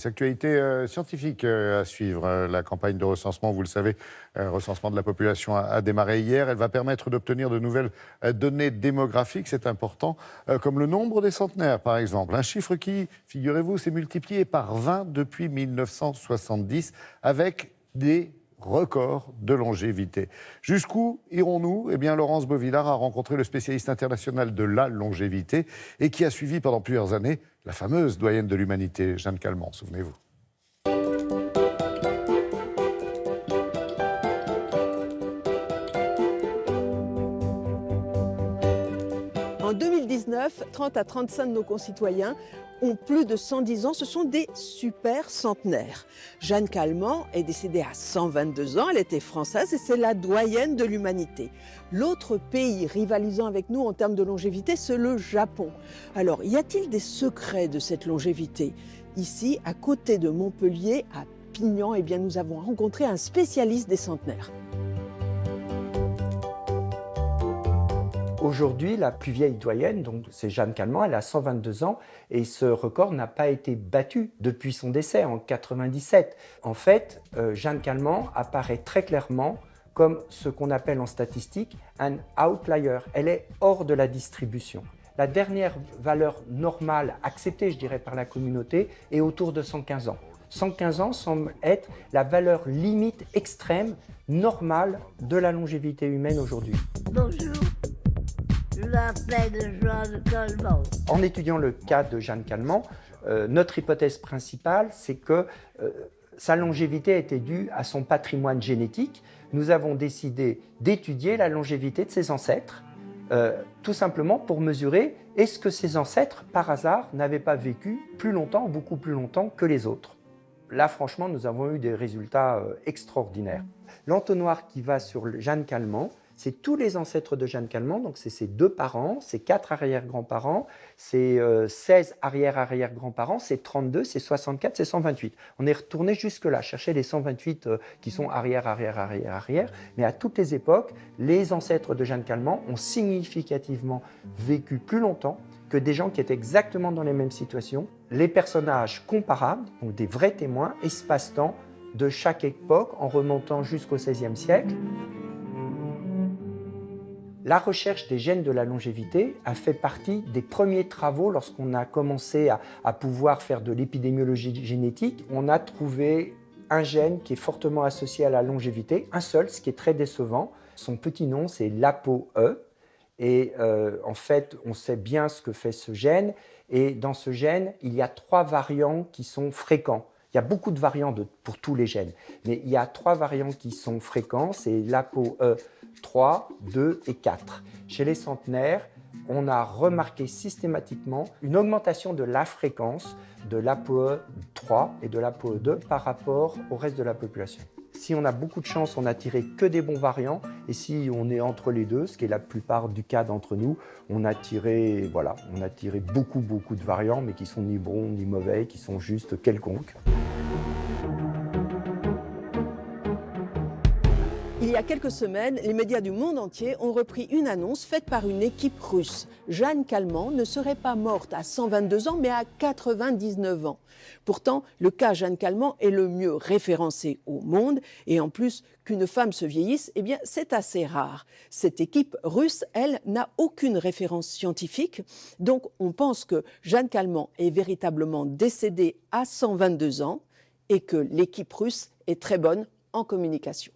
Actualité scientifique à suivre. La campagne de recensement, vous le savez, recensement de la population a démarré hier. Elle va permettre d'obtenir de nouvelles données démographiques, c'est important, comme le nombre des centenaires, par exemple. Un chiffre qui, figurez-vous, s'est multiplié par 20 depuis 1970, avec des records de longévité. Jusqu'où irons-nous? Eh bien, Laurence Beauvillard a rencontré le spécialiste international de la longévité et qui a suivi pendant plusieurs années la fameuse doyenne de l'humanité, Jeanne Calment, souvenez-vous. En 2019, 30 à 35 de nos concitoyens ont plus de 110 ans. Ce sont des super centenaires. Jeanne Calment est décédée à 122 ans. Elle était française et c'est la doyenne de l'humanité. L'autre pays rivalisant avec nous en termes de longévité, c'est le Japon. Alors, y a-t-il des secrets de cette longévité? Ici, à côté de Montpellier, à Pignan, eh bien, nous avons rencontré un spécialiste des centenaires. Aujourd'hui, la plus vieille doyenne, donc c'est Jeanne Calment, elle a 122 ans et ce record n'a pas été battu depuis son décès en 97. En fait, Jeanne Calment apparaît très clairement comme ce qu'on appelle en statistique un outlier. Elle est hors de la distribution. La dernière valeur normale acceptée, je dirais, par la communauté est autour de 115 ans. 115 ans semble être la valeur limite extrême, normale de la longévité humaine aujourd'hui. Bonjour. Je m'appelle Jeanne Calment. En étudiant le cas de Jeanne Calment, notre hypothèse principale, c'est que sa longévité était due à son patrimoine génétique. Nous avons décidé d'étudier la longévité de ses ancêtres, tout simplement pour mesurer est-ce que ses ancêtres, par hasard, n'avaient pas vécu plus longtemps, beaucoup plus longtemps que les autres. Là, franchement, nous avons eu des résultats extraordinaires. L'entonnoir qui va sur Jeanne Calment, c'est tous les ancêtres de Jeanne Calment, donc c'est ses 2 parents, ses 4 arrière-grands-parents, ses 16 arrière-arrière-grands-parents, ses 32, ses 64, ses 128. On est retourné jusque-là, chercher les 128 qui sont arrière-arrière-arrière-arrière, mais à toutes les époques, les ancêtres de Jeanne Calment ont significativement vécu plus longtemps que des gens qui étaient exactement dans les mêmes situations. Les personnages comparables, donc des vrais témoins, espace-temps de chaque époque en remontant jusqu'au XVIe siècle. La recherche des gènes de la longévité a fait partie des premiers travaux lorsqu'on a commencé à pouvoir faire de l'épidémiologie génétique. On a trouvé un gène qui est fortement associé à la longévité, un seul, ce qui est très décevant. Son petit nom, c'est l'ApoE. Et en fait, on sait bien ce que fait ce gène. Et dans ce gène, il y a 3 variants qui sont fréquents. Il y a beaucoup de variants pour tous les gènes, mais il y a 3 variants qui sont fréquents, c'est l'ApoE 3, 2 et 4. Chez les centenaires, on a remarqué systématiquement une augmentation de la fréquence de l'ApoE 3 et de l'ApoE 2 par rapport au reste de la population. Si on a beaucoup de chance, on n'a tiré que des bons variants, et si on est entre les deux, ce qui est la plupart du cas d'entre nous, on a tiré beaucoup de variants, mais qui sont ni bons ni mauvais, qui sont juste quelconques. Il y a quelques semaines, les médias du monde entier ont repris une annonce faite par une équipe russe. Jeanne Calment ne serait pas morte à 122 ans, mais à 99 ans. Pourtant, le cas Jeanne Calment est le mieux référencé au monde. Et en plus, qu'une femme se vieillisse, eh bien, c'est assez rare. Cette équipe russe, elle, n'a aucune référence scientifique. Donc, on pense que Jeanne Calment est véritablement décédée à 122 ans et que l'équipe russe est très bonne en communication.